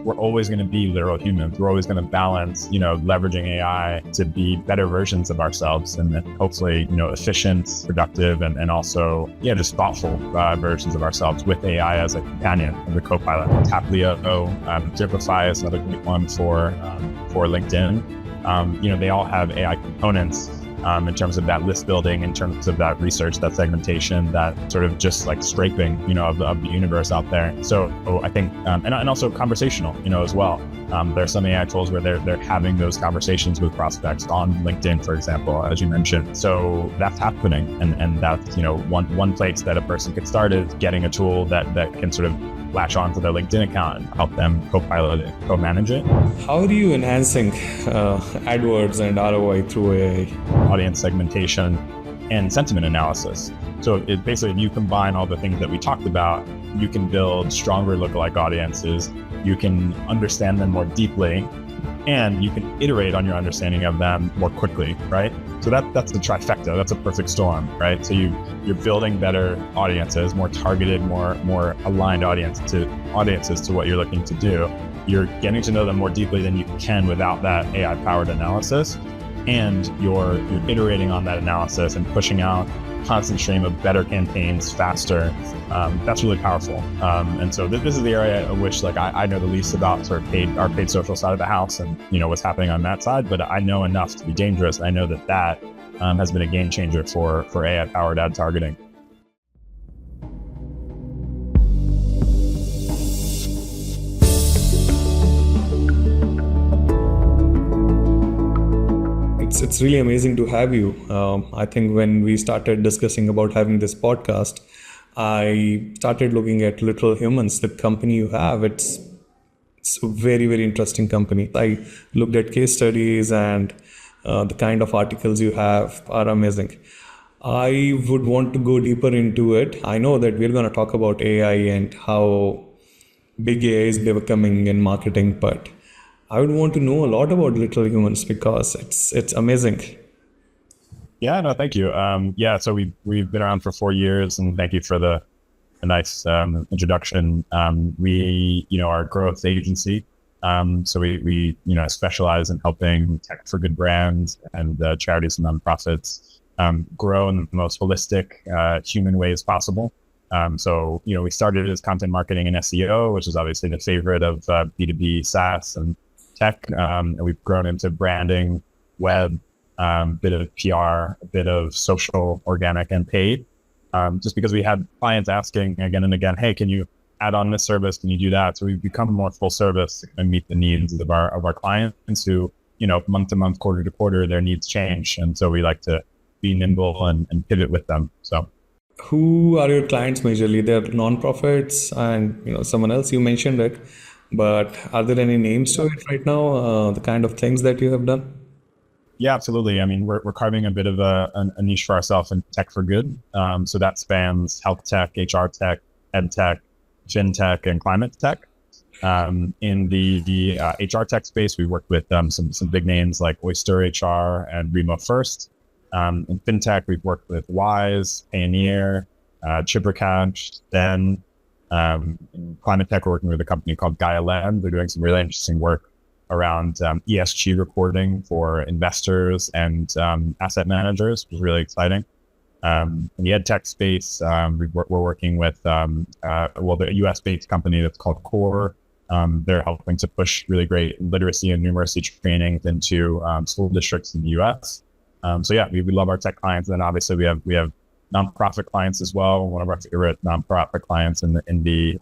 we're always going to be literal humans. We're always going to balance, leveraging AI to be better versions of ourselves and hopefully, efficient, productive, and also, just thoughtful versions of ourselves with AI as a companion, as a co-pilot. Taplio, tapify is another great one for LinkedIn. They all have AI components in terms of that list building, in terms of that research, that segmentation, that sort of just like scraping, of the universe out there. So I think, and also conversational, as well. There are some AI tools where they're having those conversations with prospects on LinkedIn, for example, as you mentioned. So that's happening. And that's, one place that a person could start is getting a tool that can sort of latch onto their LinkedIn account and help them co-pilot it, co-manage it. How are you enhancing AdWords and ROI through AI? Audience segmentation and sentiment analysis. So it basically, if you combine all the things that we talked about, you can build stronger lookalike audiences, you can understand them more deeply, and you can iterate on your understanding of them more quickly, right? So that's the trifecta. That's a perfect storm, right? So you're building better audiences, more targeted, more aligned audiences to what you're looking to do. You're getting to know them more deeply than you can without that AI-powered analysis, and you're iterating on that analysis and pushing out constant stream of better campaigns faster. That's really powerful. And so this is the area I wish I know the least about, sort of our paid social side of the house and what's happening on that side, but I know enough to be dangerous. I know that has been a game changer for AI powered ad targeting. It's really amazing to have you. I think when we started discussing about having this podcast, I started looking at Little Humans, the company you have. It's a very, very interesting company. I looked at case studies and the kind of articles you have are amazing. I would want to go deeper into it. I know that we're going to talk about AI and how big AI is becoming in marketing, but I would want to know a lot about Little Humans because it's amazing. Yeah, no, thank you. So we've been around for 4 years, and thank you for the nice introduction. We are a growth agency, so we specialize in helping tech for good brands and charities and nonprofits grow in the most holistic, human ways possible. So we started as content marketing and SEO, which is obviously the favorite of B2B SaaS and tech, and we've grown into branding, web, bit of PR, a bit of social, organic, and paid. Just because we had clients asking again and again, hey, can you add on this service? Can you do that? So we've become more full service and meet the needs of our clients who, month to month, quarter to quarter, their needs change. And so we like to be nimble and pivot with them. So who are your clients majorly? They're nonprofits and someone else, you mentioned it. But are there any names to it right now, the kind of things that you have done? Yeah, absolutely. I mean, we're carving a bit of a niche for ourselves in tech for good. So that spans health tech, HR tech, ed tech, fintech, and climate tech. In the HR tech space, we worked with some big names like Oyster HR and Remo First. In fintech, we've worked with Wise, Payoneer, Chippercash, Then. In climate tech, we're working with a company called Gaia Land. They're doing some really interesting work around ESG reporting for investors and asset managers, which is really exciting. In the ed tech space, we're working with the US-based company that's called Core. They're helping to push really great literacy and numeracy trainings into school districts in the US. We love our tech clients, and then obviously we have nonprofit clients as well. One of our favorite nonprofit clients in the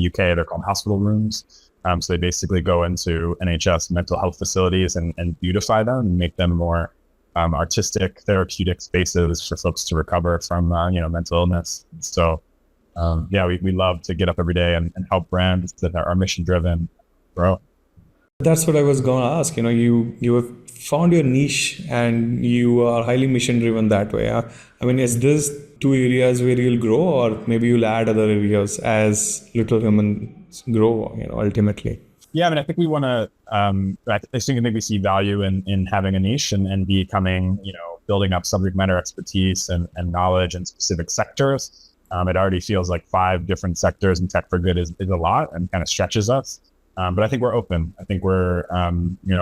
UK, they're called hospital rooms. So they basically go into NHS mental health facilities and beautify them and make them more artistic, therapeutic spaces for folks to recover from mental illness. So we love to get up every day and help brands that are mission driven grow. That's what I was going to ask. You have found your niche and you are highly mission driven that way. I mean, is this two areas where you'll grow, or maybe you'll add other areas as Little Humans grow, ultimately? Yeah, I mean, I think we want to, I think we see value in having a niche and becoming, building up subject matter expertise and knowledge in specific sectors. It already feels like 5 different sectors in tech for good is a lot and kind of stretches us. But I think we're open. I think we're,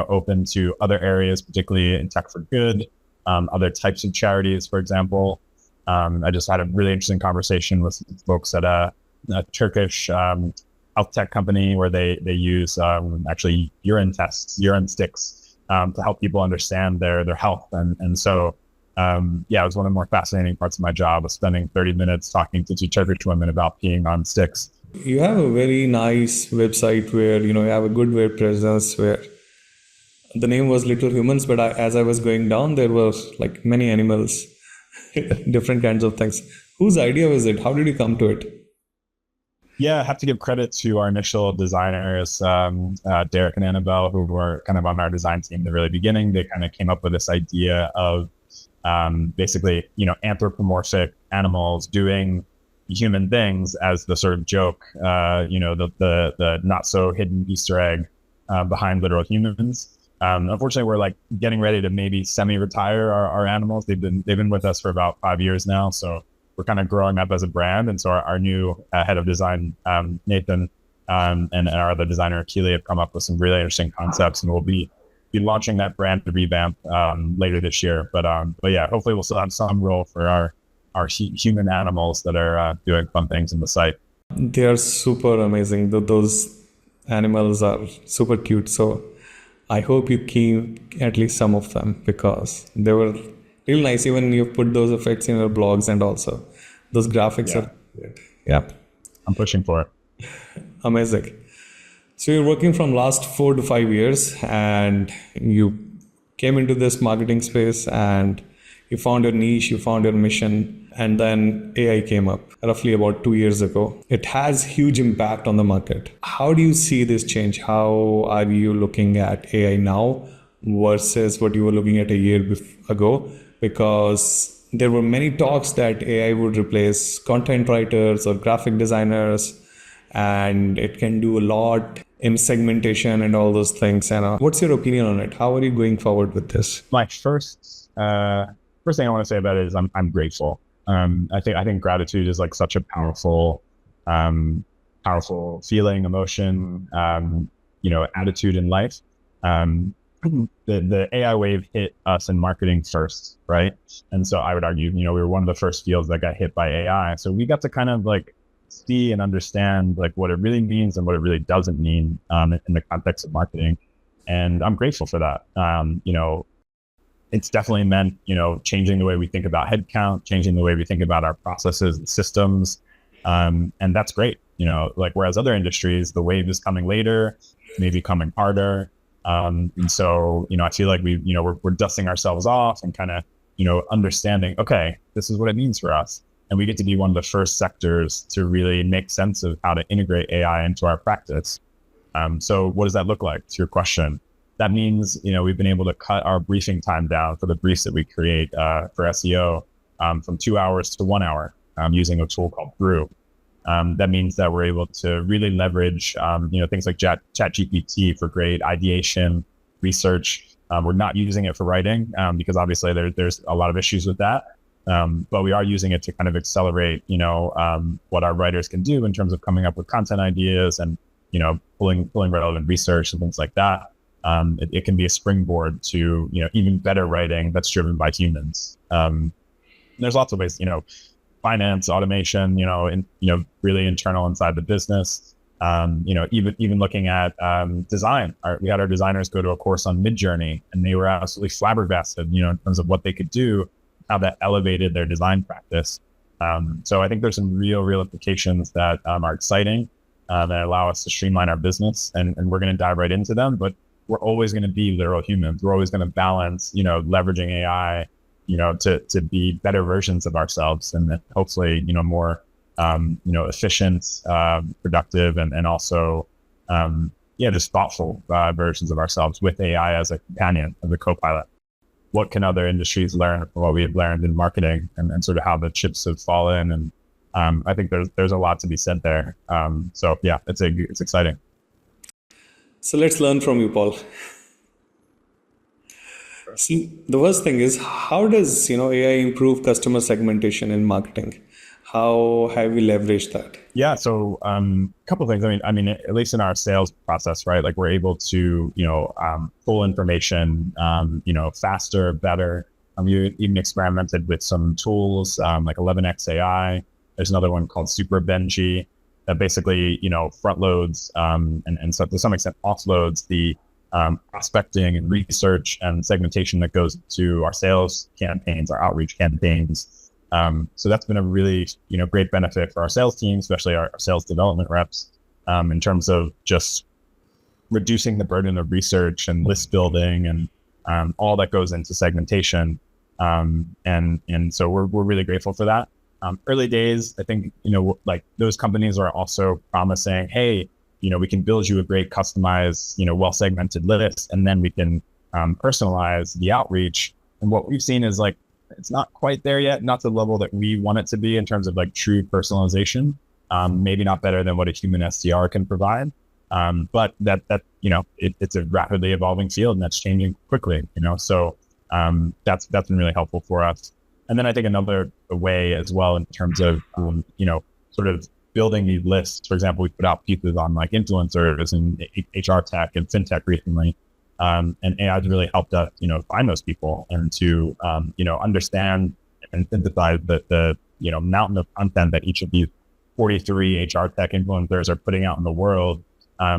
open to other areas, particularly in tech for good, other types of charities, for example. I just had a really interesting conversation with folks at a Turkish health tech company where they use actually urine tests, urine sticks to help people understand their health. And so, it was one of the more fascinating parts of my job, was spending 30 minutes talking to two Turkish women about peeing on sticks. You have a very nice website where you have a good web presence where the name was Little Humans, but as I was going down, there was like many animals, different kinds of things. Whose idea was it? How did you come to it? Yeah, I have to give credit to our initial designers, Derek and Annabelle, who were kind of on our design team in the really beginning. They kind of came up with this idea of basically, anthropomorphic animals doing human things as the sort of joke, the not so hidden Easter egg behind literal humans. Unfortunately, we're like getting ready to maybe semi-retire our animals. They've been with us for about 5 years now, so we're kind of growing up as a brand. And so our new head of design, Nathan, and our other designer, Keely, have come up with some really interesting concepts, and we'll be launching that brand revamp later this year. But yeah, hopefully we'll still have some role for our human animals that are doing fun things in the site. They are super amazing. Those animals are super cute. So I hope you keep at least some of them because they were real nice. Even you put those effects in your blogs, and also those graphics are great. Yeah. I'm pushing for it. Amazing. So you're working from last 4 to 5 years, and you came into this marketing space, and you found your niche, you found your mission, and then AI came up roughly about 2 years ago. It has huge impact on the market. How do you see this change? How are you looking at AI now versus what you were looking at a year ago? Because there were many talks that AI would replace content writers or graphic designers, and it can do a lot in segmentation and all those things. And what's your opinion on it? How are you going forward with this? My first thing I want to say about it is I'm grateful. I think gratitude is like such a powerful feeling, emotion, attitude in life. The AI wave hit us in marketing first, right? And so I would argue, we were one of the first fields that got hit by AI. So we got to kind of like see and understand like what it really means and what it really doesn't mean in the context of marketing. And I'm grateful for that. It's definitely meant, changing the way we think about headcount, changing the way we think about our processes and systems. And that's great. Whereas other industries, the wave is coming later, maybe coming harder. And so, I feel like we're dusting ourselves off and kind of, understanding, okay, this is what it means for us. And we get to be one of the first sectors to really make sense of how to integrate AI into our practice. So what does that look like, to your question? That means, we've been able to cut our briefing time down for the briefs that we create for SEO from 2 hours to 1 hour using a tool called Brew. That means that we're able to really leverage, things like ChatGPT for great ideation, research. We're not using it for writing because obviously there's a lot of issues with that. But we are using it to kind of accelerate, what our writers can do in terms of coming up with content ideas and, pulling relevant research and things like that. It can be a springboard to, even better writing that's driven by humans. There's lots of ways, finance, automation, really internal inside the business. Even looking at design. We had our designers go to a course on Midjourney, and they were absolutely flabbergasted, in terms of what they could do, how that elevated their design practice. So I think there's some real implications that are exciting, that allow us to streamline our business, and we're going to dive right into them. But we're always going to be literal humans. We're always going to balance, leveraging AI, to be better versions of ourselves, and hopefully, more, efficient, productive, and also, just thoughtful versions of ourselves with AI as a companion, as a co-pilot. What can other industries learn from what we've learned in marketing, and sort of how the chips have fallen? And I think there's a lot to be said there. So yeah, it's exciting. So let's learn from you, Paul. See, the first thing is, how does AI improve customer segmentation in marketing? How have you leveraged that? Yeah. So, a couple of things. I mean, at least in our sales process, right? Like we're able to, pull information, faster, better. You even experimented with some tools, like 11x AI. There's another one called Super Benji that basically, front loads, and so to some extent offloads the, prospecting and research and segmentation that goes to our sales campaigns, our outreach campaigns. So that's been a really, great benefit for our sales team, especially our sales development reps, in terms of just reducing the burden of research and list building and, all that goes into segmentation. And so we're really grateful for that. Early days, I think, like those companies are also promising, hey, we can build you a great customized, well segmented list, and then we can, personalize the outreach. And what we've seen is like, it's not quite there yet, not to the level that we want it to be in terms of like true personalization. Maybe not better than what a human SDR can provide. But it's a rapidly evolving field and that's changing quickly, So that's been really helpful for us. And then I think another way as well in terms of, sort of building these lists. For example, we put out pieces on like influencers and HR tech and fintech recently. And AI has really helped us, find those people and to, understand and synthesize the mountain of content that each of these 43 HR tech influencers are putting out in the world,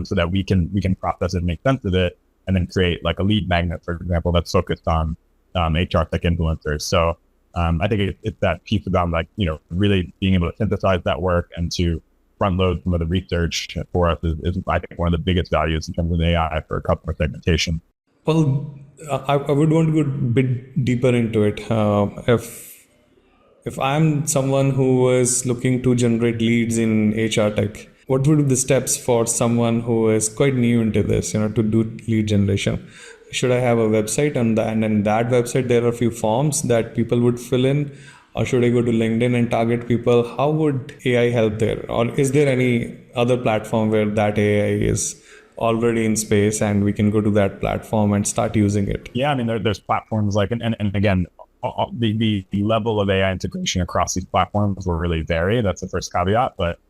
so that we can process it and make sense of it, and then create like a lead magnet, for example, that's focused on HR tech influencers. So I think it's that piece about like, really being able to synthesize that work and to front load some of the research for us is I think one of the biggest values in terms of AI for customer segmentation. Well, I would want to go a bit deeper into it. If I'm someone who is looking to generate leads in HR tech, what would be the steps for someone who is quite new into this, to do lead generation? Should I have a website and in that website there are a few forms that people would fill in, or should I go to LinkedIn and target people? How would AI help there? Or is there any other platform where that AI is already in space and we can go to that platform and start using it? Yeah, I mean, there's platforms like, and again, the level of AI integration across these platforms will really vary. That's the first caveat. But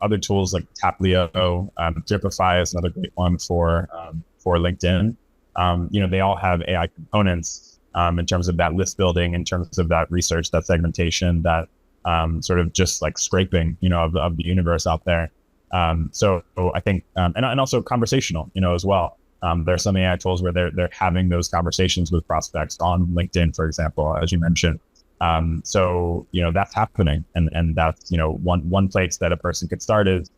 other tools like Taplio, Tapify is another great one for LinkedIn. They all have AI components in terms of that list building, in terms of that research, that segmentation, that sort of just like scraping, of the universe out there. So I think, and also conversational, as well. There are some AI tools where they're having those conversations with prospects on LinkedIn, for example, as you mentioned. So that's happening, and that's one place that a person could start is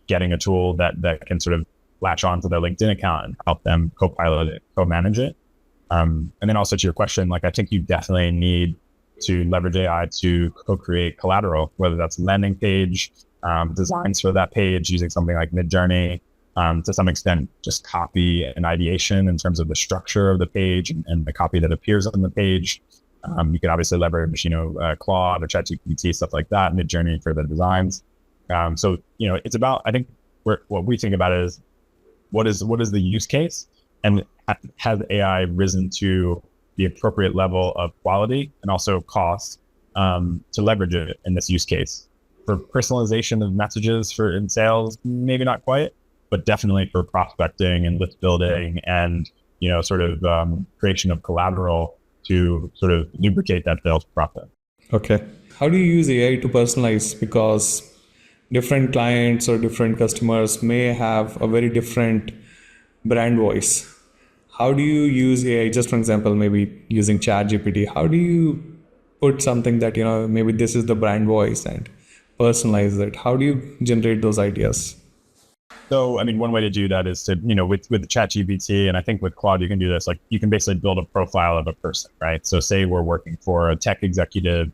getting a tool that can sort of latch onto their LinkedIn account and help them co-pilot it, co-manage it. And then also to your question, like I think you definitely need to leverage AI to co-create collateral, whether that's landing page designs for that page using something like Midjourney, to some extent just copy and ideation in terms of the structure of the page and the copy that appears on the page. You could obviously leverage, Claude or ChatGPT, stuff like that, Midjourney for the designs. So, it's about, I think what we think about it is what is the use case, and has AI risen to the appropriate level of quality and also cost to leverage it in this use case. For personalization of messages in sales, maybe not quite, but definitely for prospecting and list building and, sort of creation of collateral to sort of lubricate that sales process. Okay. How do you use AI to personalize? Because different clients or different customers may have a very different brand voice. How do you use AI? Just for example, maybe using ChatGPT, how do you put something that, maybe this is the brand voice and personalize it? How do you generate those ideas? So, I mean, one way to do that is to, with ChatGPT, and I think with Claude, you can do this, like you can basically build a profile of a person, right? So say we're working for a tech executive,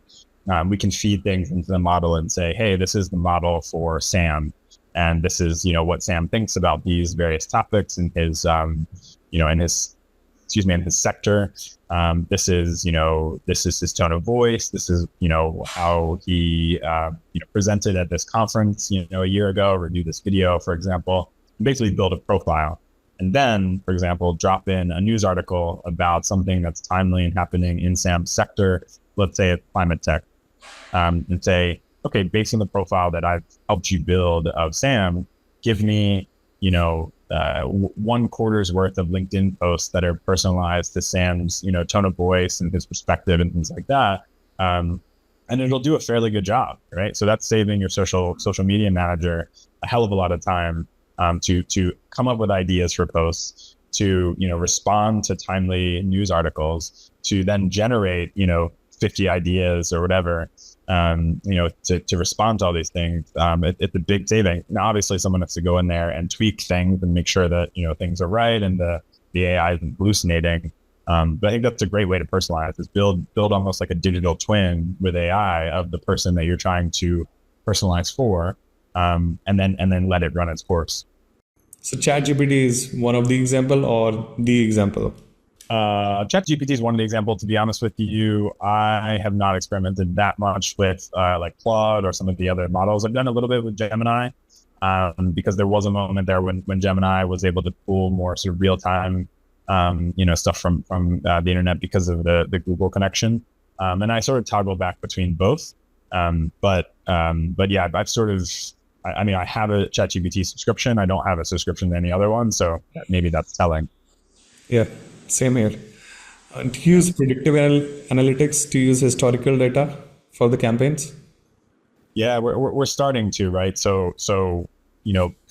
we can feed things into the model and say, hey, this is the model for Sam. And this is, what Sam thinks about these various topics in his, in his sector. This is his tone of voice. This is, how he, presented at this conference, a year ago, review this video, for example, and basically build a profile. And then, for example, drop in a news article about something that's timely and happening in Sam's sector. Let's say it's climate tech, and say, okay, based on the profile that I've helped you build of Sam, give me, 1 quarter's worth of LinkedIn posts that are personalized to Sam's, tone of voice and his perspective and things like that. And it'll do a fairly good job, right? So that's saving your social media manager a hell of a lot of time, to come up with ideas for posts, to respond to timely news articles, to then generate 50 ideas or whatever, to respond to all these things. It's a big saving. Now, obviously, someone has to go in there and tweak things and make sure that things are right and the AI isn't hallucinating. But I think that's a great way to personalize, is build almost like a digital twin with AI of the person that you're trying to personalize for, and then let it run its course. So ChatGPT is one of the example or the example? ChatGPT is one of the examples. To be honest with you, I have not experimented that much with like Claude or some of the other models. I've done a little bit with Gemini, because there was a moment there when Gemini was able to pull more sort of real time, stuff from the internet because of the Google connection. And I sort of toggle back between both. But yeah, I've sort of, I mean, I have a ChatGPT subscription. I don't have a subscription to any other one. So maybe that's telling. Yeah, same here. And to use predictive analytics to use historical data for the campaigns? Yeah, we're starting to, right? So,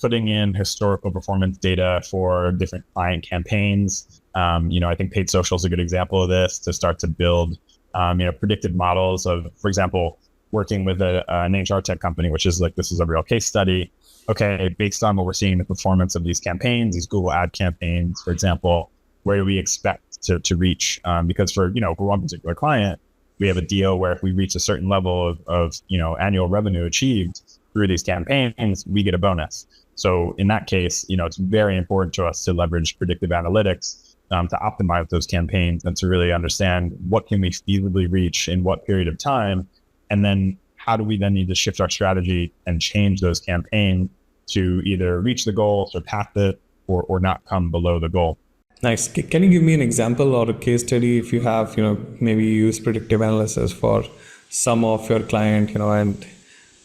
putting in historical performance data for different client campaigns. I think paid social is a good example of this, to start to build, predictive models of, for example, working with an HR tech company, which is like, this is a real case study. Okay, based on what we're seeing, the performance of these campaigns, these Google ad campaigns, for example, where do we expect to reach? Because for one particular client, we have a deal where if we reach a certain level of annual revenue achieved through these campaigns, we get a bonus. So in that case, it's very important to us to leverage predictive analytics, to optimize those campaigns and to really understand what can we feasibly reach in what period of time. And then how do we then need to shift our strategy and change those campaigns to either reach the goal, surpass it, or not come below the goal. Nice. Can you give me an example or a case study if you have, maybe use predictive analysis for some of your client, and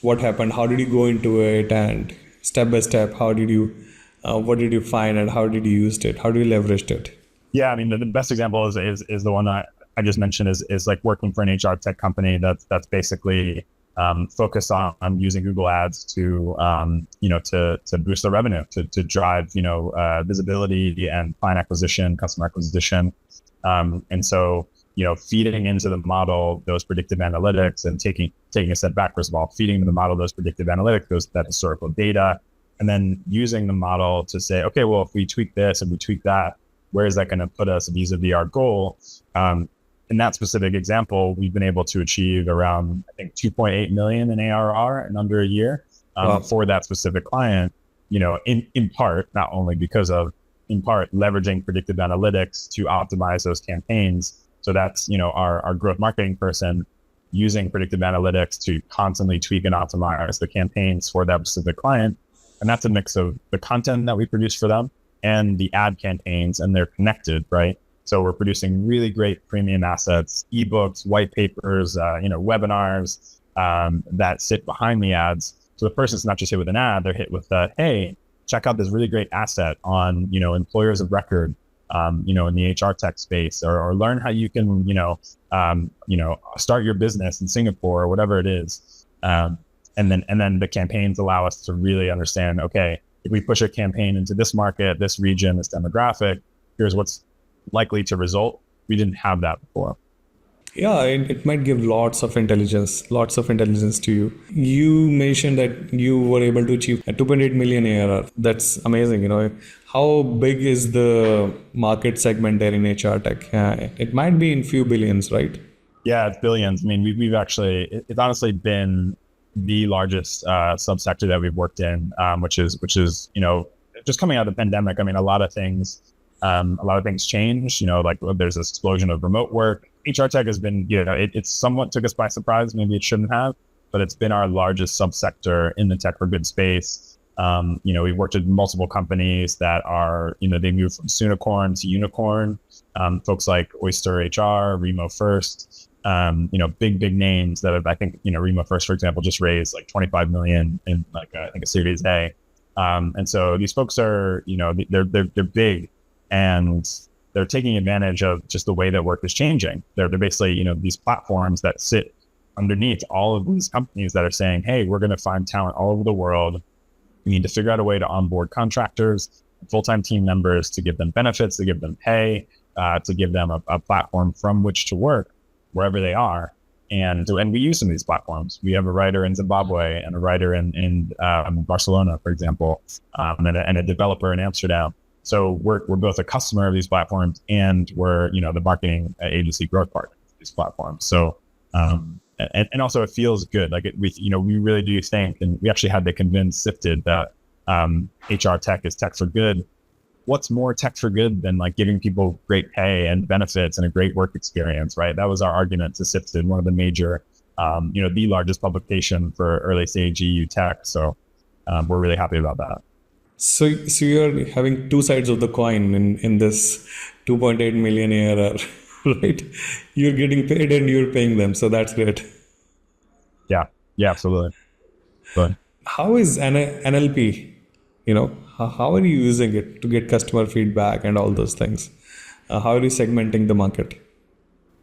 what happened? How did you go into it? And step by step, what did you find and how did you use it? How do you leverage it? Yeah, I mean, the best example is the one that I just mentioned, is like working for an HR tech company that's basically focused on using Google Ads to boost their revenue, to drive visibility and client acquisition, customer acquisition, and so feeding into the model those predictive analytics and taking a step back. First of all, feeding the model those predictive analytics, that historical data, and then using the model to say, okay, well, if we tweak this and we tweak that, where is that going to put us vis-a-vis our goal? In that specific example, we've been able to achieve around, I think, 2.8 million in ARR in under a year, Wow. for that specific client, in part, not only because of, in part, leveraging predictive analytics to optimize those campaigns. So that's, our growth marketing person using predictive analytics to constantly tweak and optimize the campaigns for that specific client. And that's a mix of the content that we produce for them and the ad campaigns, and they're connected, right? So we're producing really great premium assets, ebooks, white papers, webinars, that sit behind the ads. So the person's not just hit with an ad, they're hit with hey, check out this really great asset on, employers of record, in the HR tech space, or learn how you can, start your business in Singapore or whatever it is. And then the campaigns allow us to really understand, okay, if we push a campaign into this market, this region, this demographic, here's what's likely to result. We didn't have that before. Yeah, it might give lots of intelligence to you. You mentioned that you were able to achieve a 2.8 million ARR. That's amazing. How big is the market segment there in HR tech? It might be in few billions, right? Yeah, it's billions. I mean, we've actually, it's honestly been the largest subsector that we've worked in, which is just coming out of the pandemic. I mean, a lot of things changed. Like there's this explosion of remote work. HR tech has been, it somewhat took us by surprise. Maybe it shouldn't have, but it's been our largest subsector in the tech for good space. We've worked with multiple companies that are, they moved from unicorn to unicorn. Folks like Oyster HR, Remo First, big names that have, I think, Remo First, for example, just raised like 25 million in like, I think a Series A. And so these folks are, they're big, and they're taking advantage of just the way that work is changing. They're basically, these platforms that sit underneath all of these companies that are saying, hey, we're going to find talent all over the world. We need to figure out a way to onboard contractors, full-time team members, to give them benefits, to give them pay, to give them a platform from which to work wherever they are. And we use some of these platforms. We have a writer in Zimbabwe and a writer in Barcelona, for example, and a developer in Amsterdam. So we're both a customer of these platforms, and we're, the marketing agency growth partner of these platforms. So, and also it feels good. Like we really do think, and we actually had to convince Sifted that HR tech is tech for good. What's more tech for good than like giving people great pay and benefits and a great work experience, right? That was our argument to Sifted, one of the major, the largest publication for early stage EU tech. So we're really happy about that. So you're having two sides of the coin in this 2.8 million ARR, right? You're getting paid and you're paying them. So that's great. Yeah, absolutely. But how is NLP? How are you using it to get customer feedback and all those things? How are you segmenting the market?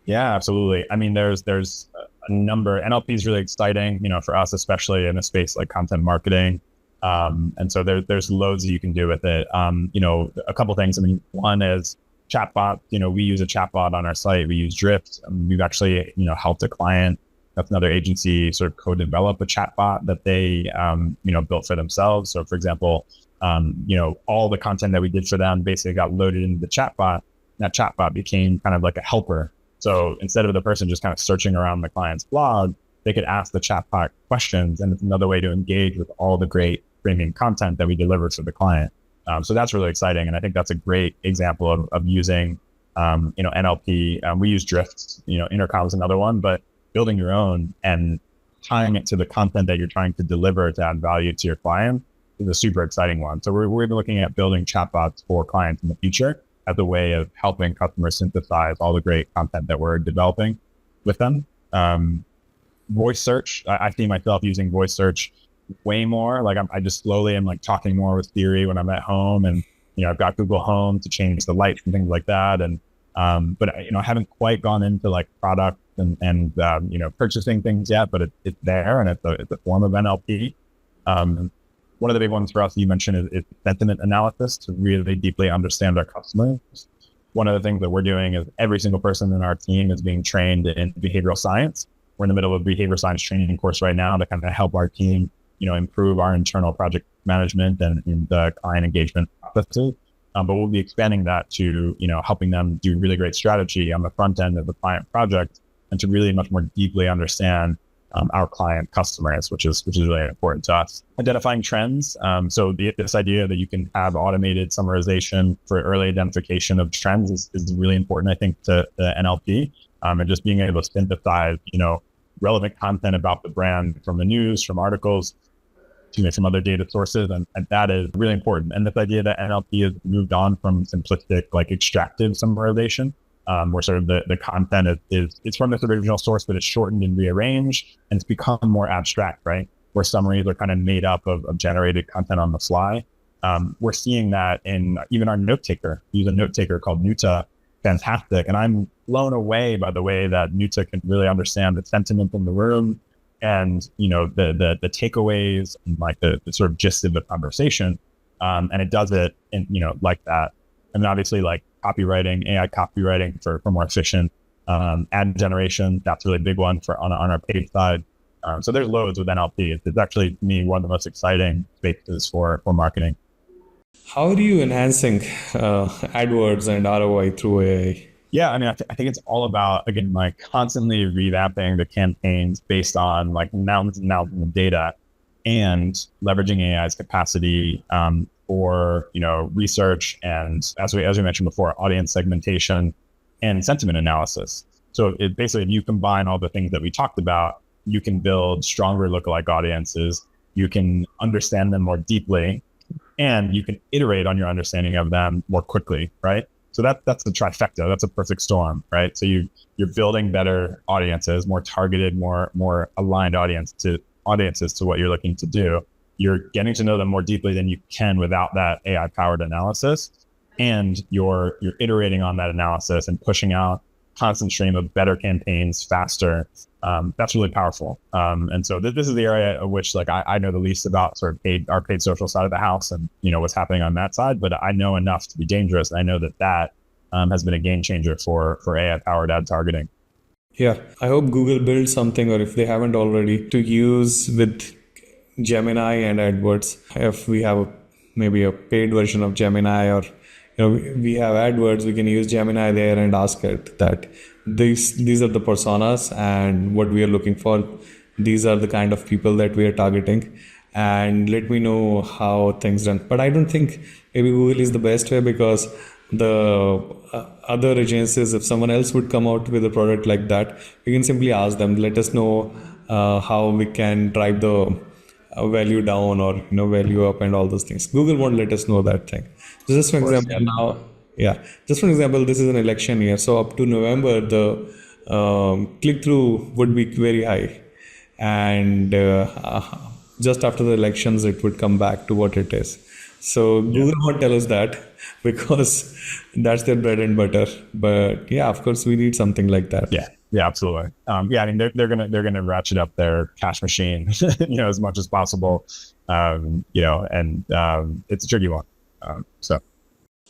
Yeah, absolutely. I mean, there's a number. NLP is really exciting, for us, especially in a space like content marketing. And so there's loads that you can do with it. A couple things. I mean, one is chatbot. We use a chatbot on our site. We use Drift. We've actually, helped a client, that's another agency, sort of co-develop a chatbot that they, built for themselves. So for example, all the content that we did for them basically got loaded into the chatbot. That chatbot became kind of like a helper. So instead of the person just kind of searching around the client's blog, they could ask the chatbot questions, and it's another way to engage with all the great premium content that we deliver to the client. So that's really exciting, and I think that's a great example of using, NLP. We use Drift. Intercom is another one, but building your own and tying it to the content that you're trying to deliver to add value to your client is a super exciting one. So we're looking at building chatbots for clients in the future as a way of helping customers synthesize all the great content that we're developing with them. Voice search, I see myself using voice search way more. Like I just slowly am like talking more with Siri when I'm at home, and I've got Google Home to change the lights and things like that. And but I haven't quite gone into like product and purchasing things yet, but it's there, and it's a form of NLP. One of the big ones for us you mentioned is sentiment analysis, to really deeply understand our customers. One of the things that we're doing is every single person in our team is being trained in behavioral science. We're in the middle of a behavior science training course right now to kind of help our team, improve our internal project management and the client engagement processes. But we'll be expanding that to, helping them do really great strategy on the front end of the client project, and to really much more deeply understand our client customers, which is really important to us. Identifying trends. So this idea that you can have automated summarization for early identification of trends is really important, I think, to NLP. And just being able to synthesize, relevant content about the brand from the news, from articles, from other data sources. And that is really important. And this idea that NLP has moved on from simplistic, like extractive summarization, where sort of the content it's from this original source, but it's shortened and rearranged, and it's become more abstract, right? Where summaries are kind of made up of generated content on the fly. We're seeing that in even our note taker. We use a note taker called Nuta. Fantastic. And I'm blown away by the way that Nuta can really understand the sentiment in the room, and the takeaways, and like the sort of gist of the conversation. And it does it in like that. And then obviously like copywriting, AI copywriting for more efficient ad generation. That's a really big one for on our paid side. So there's loads with NLP. It's actually, to me, one of the most exciting spaces for marketing. How are you enhancing AdWords and ROI through AI? Yeah, I mean, I think it's all about, again, like constantly revamping the campaigns based on like mountains and mountains of data, and leveraging AI's capacity for research, and as we mentioned before, audience segmentation and sentiment analysis. So it basically, if you combine all the things that we talked about, you can build stronger lookalike audiences. You can understand them more deeply, and you can iterate on your understanding of them more quickly, right? So that's the trifecta. That's a perfect storm, right? So you're building better audiences, more targeted, more aligned audiences to what you're looking to do. You're getting to know them more deeply than you can without that AI powered analysis, and you're iterating on that analysis and pushing out constant stream of better campaigns faster. That's really powerful. And so this is the area of which like I know the least about sort of our paid social side of the house and what's happening on that side, but I know enough to be dangerous. And I know that has been a game changer for AI powered ad targeting. Yeah, I hope Google builds something, or if they haven't already, to use with Gemini and AdWords. If we have maybe a paid version of Gemini, or we have AdWords, we can use Gemini there and ask it that these are the personas and what we are looking for. These are the kind of people that we are targeting, and let me know how things run. But I don't think maybe Google is the best way, because the other agencies, if someone else would come out with a product like that, we can simply ask them, let us know how we can drive the value down, or value up, and all those things. Google won't let us know that thing. So just for example, now, yeah, just for example, this is an election year, so up to November the click through would be very high, and just after the elections it would come back to what it is. So Google won't tell us that, because that's their bread and butter. But yeah, of course we need something like that. Yeah, absolutely. Yeah, I mean they're gonna ratchet up their cash machine, as much as possible. And it's a tricky one. So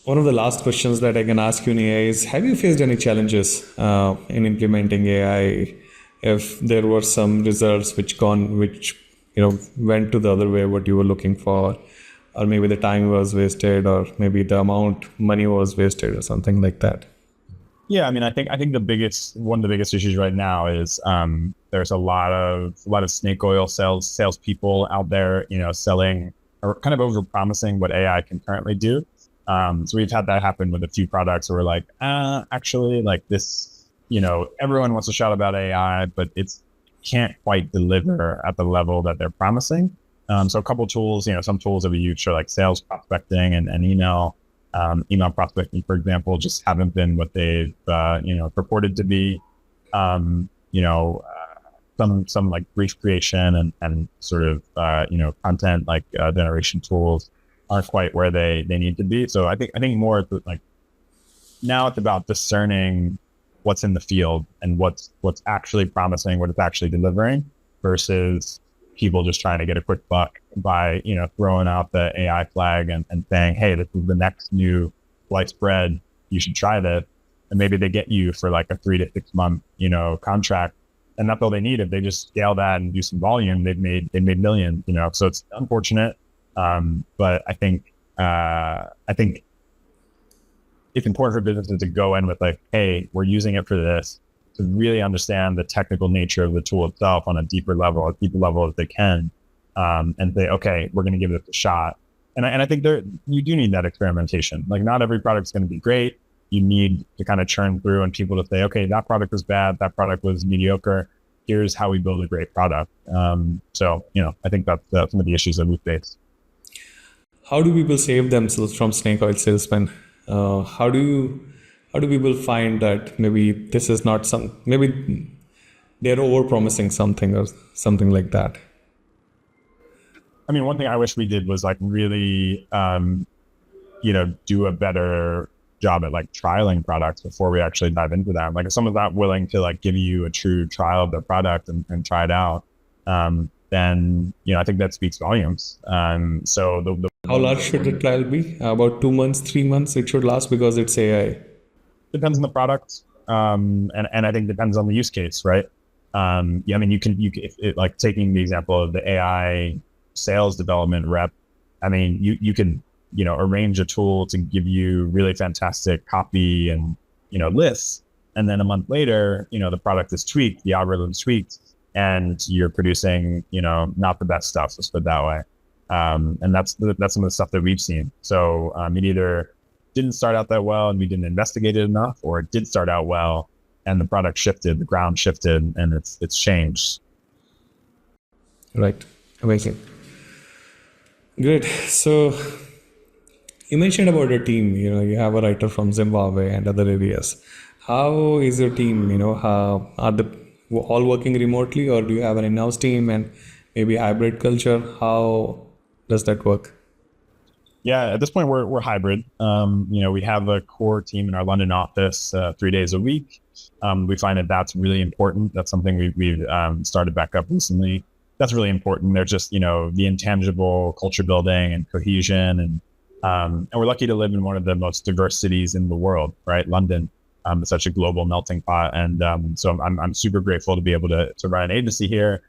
one of the last questions that I can ask you, Nia, is: have you faced any challenges in implementing AI? If there were some results which went to the other way what you were looking for, or maybe the time was wasted, or maybe the amount money was wasted, or something like that? Yeah, I mean, I think one of the biggest issues right now is there's a lot of snake oil salespeople out there, selling or kind of over promising what AI can currently do. So we've had that happen with a few products where we're like, actually, like this, everyone wants to shout about AI, but it's can't quite deliver at the level that they're promising. So a couple tools, some tools that we use for like sales prospecting and email prospecting, for example, just haven't been what they've, purported to be. Some like brief creation and sort of, content like generation tools aren't quite where they need to be. So I think more like now it's about discerning what's in the field and what's actually promising, what it's actually delivering, versus people just trying to get a quick buck by, throwing out the AI flag and saying, hey, this is the next new sliced bread, you should try this. And maybe they get you for like a 3 to 6 month, contract. And that's all they need. If they just scale that and do some volume, they've made millions, so it's unfortunate. But I think it's important for businesses to go in with like, hey, we're using it for this, to really understand the technical nature of the tool itself on a deeper level as they can, and say, okay, we're going to give this a shot. And I think you do need that experimentation. Like not every product is going to be great. You need to kind of churn through and people to say, okay, that product was bad, that product was mediocre. Here's how we build a great product. So I think that's some of the issues that we face. How do people save themselves from snake oil salesmen? How do people find that maybe this is not maybe they're over promising something or something like that? I mean, one thing I wish we did was like really, do a better job at like trialing products before we actually dive into them. Like if someone's not willing to like give you a true trial of the product and try it out, then, I think that speaks volumes. So how large should the trial be? About 2 months, 3 months it should last, because it's AI. Depends on the product. And I think depends on the use case, right? I mean, you can like taking the example of the AI sales development rep. I mean, you can, arrange a tool to give you really fantastic copy and, lists. And then a month later, the product is tweaked, the algorithm is tweaked, and you're producing, not the best stuff, let's put it that way. And that's some of the stuff that we've seen. So it either didn't start out that well and we didn't investigate it enough, or it did start out well and the product shifted, the ground shifted, and it's changed. Right. Amazing. Good. So You mentioned about your team. You have a writer from Zimbabwe and other areas. How is your team? How are the all working remotely, or do you have an in-house team and maybe hybrid culture? How does that work? Yeah, at this point we're hybrid. We have a core team in our London office 3 days a week. We find that that's really important. That's something we've started back up recently. That's really important. They're just the intangible culture building and cohesion, and we're lucky to live in one of the most diverse cities in the world, right? London is such a global melting pot, and so I'm super grateful to be able to run an agency here.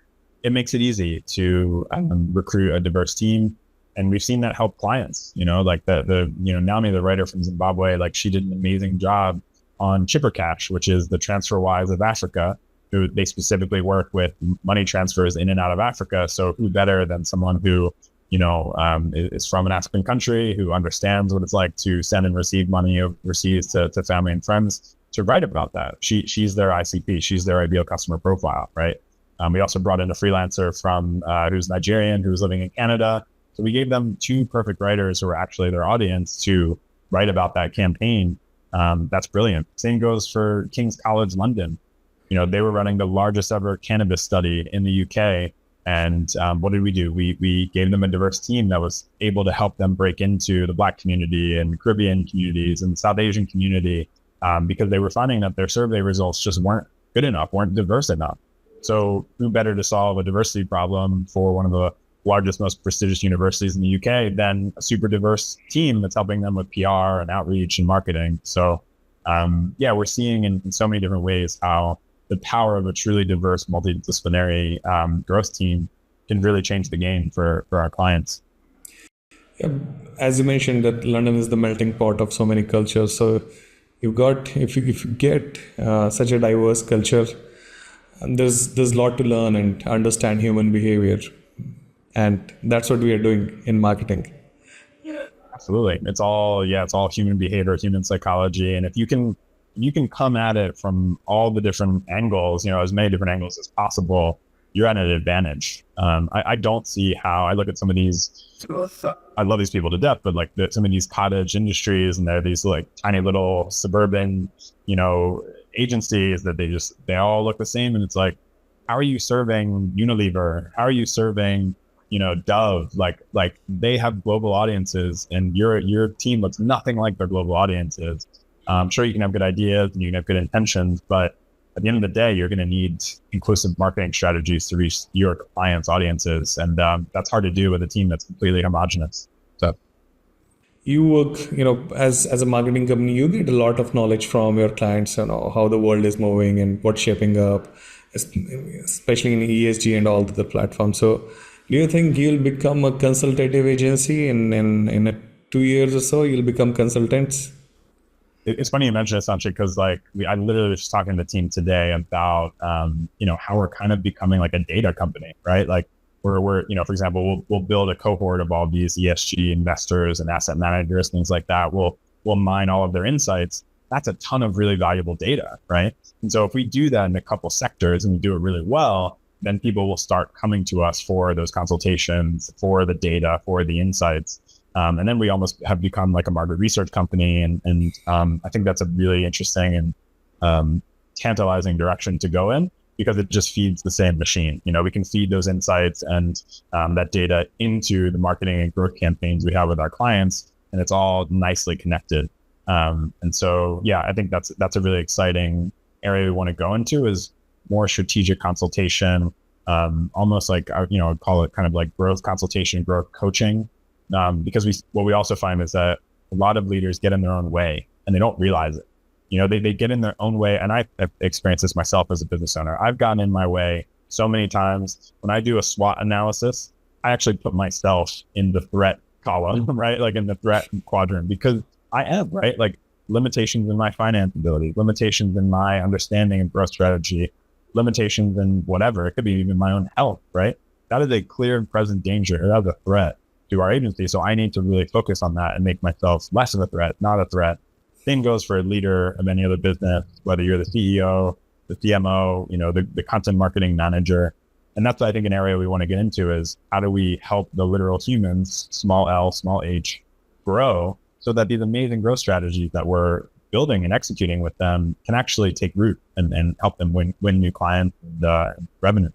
It makes it easy to recruit a diverse team. And we've seen that help clients, like Naomi, the writer from Zimbabwe, like she did an amazing job on Chipper Cash, which is the TransferWise of Africa. They specifically work with money transfers in and out of Africa. So who better than someone who, is from an African country, who understands what it's like to send and receive money overseas to family and friends, to write about that. She's their ICP. She's their ideal customer profile, right? We also brought in a freelancer from who's Nigerian, who's living in Canada. So we gave them two perfect writers who were actually their audience to write about that campaign. That's brilliant. Same goes for King's College London. They were running the largest ever cannabis study in the UK. And what did we do? We gave them a diverse team that was able to help them break into the Black community and Caribbean communities and South Asian community, because they were finding that their survey results just weren't good enough, weren't diverse enough. So who better to solve a diversity problem for one of the largest, most prestigious universities in the UK than a super diverse team that's helping them with PR and outreach and marketing. So we're seeing in so many different ways how the power of a truly diverse, multidisciplinary growth team can really change the game for our clients. Yeah, as you mentioned, that London is the melting pot of so many cultures. So if you get such a diverse culture, there's a lot to learn and understand human behavior. And that's what we are doing in marketing. Absolutely. It's all human behavior, human psychology. And if you can come at it from all the different angles, as many different angles as possible, you're at an advantage. I don't see how. I look at some of these, I love these people to death, but like some of these cottage industries, and they're these like tiny little suburban, agencies that they all look the same. And it's like, how are you serving Unilever? How are you serving Dove? Like they have global audiences, and your team looks nothing like their global audiences. I'm sure you can have good ideas and you can have good intentions, but at the end of the day, you're going to need inclusive marketing strategies to reach your clients' audiences, and that's hard to do with a team that's completely homogenous. So you work, as a marketing company, you get a lot of knowledge from your clients, how the world is moving and what's shaping up, especially in ESG and all the other platforms. So do you think you'll become a consultative agency in 2 years or so? You'll become consultants? It's funny you mention this, Sanchit, because I literally was talking to the team today about how we're kind of becoming like a data company, right? Like we're for example, we'll build a cohort of all these ESG investors and asset managers, things like that. We'll mine all of their insights. That's a ton of really valuable data, right? And so if we do that in a couple sectors and we do it really well, then people will start coming to us for those consultations, for the data, for the insights. And then we almost have become like a market research company. And I think that's a really interesting and tantalizing direction to go in, because it just feeds the same machine. We can feed those insights and that data into the marketing and growth campaigns we have with our clients, and it's all nicely connected. And so, I think that's a really exciting area we want to go into, is more strategic consultation, almost like, I'd call it kind of like growth consultation, growth coaching. Because what we also find is that a lot of leaders get in their own way and they don't realize it. They get in their own way. And I've experienced this myself as a business owner. I've gotten in my way so many times. When I do a SWOT analysis, I actually put myself in the threat column, right? Like in the threat quadrant, because I am, right? Like limitations in my finance ability, limitations in my understanding of growth strategy, limitations in whatever. It could be even my own health, right? That is a clear and present danger. That is a threat to our agency. So I need to really focus on that and make myself less of a threat, not a threat. Same goes for a leader of any other business, whether you're the CEO, the CMO, the content marketing manager. And that's, I think, an area we want to get into, is how do we help the literal humans, small L, small H, grow so that these amazing growth strategies that we're building and executing with them can actually take root and help them win new clients and revenue.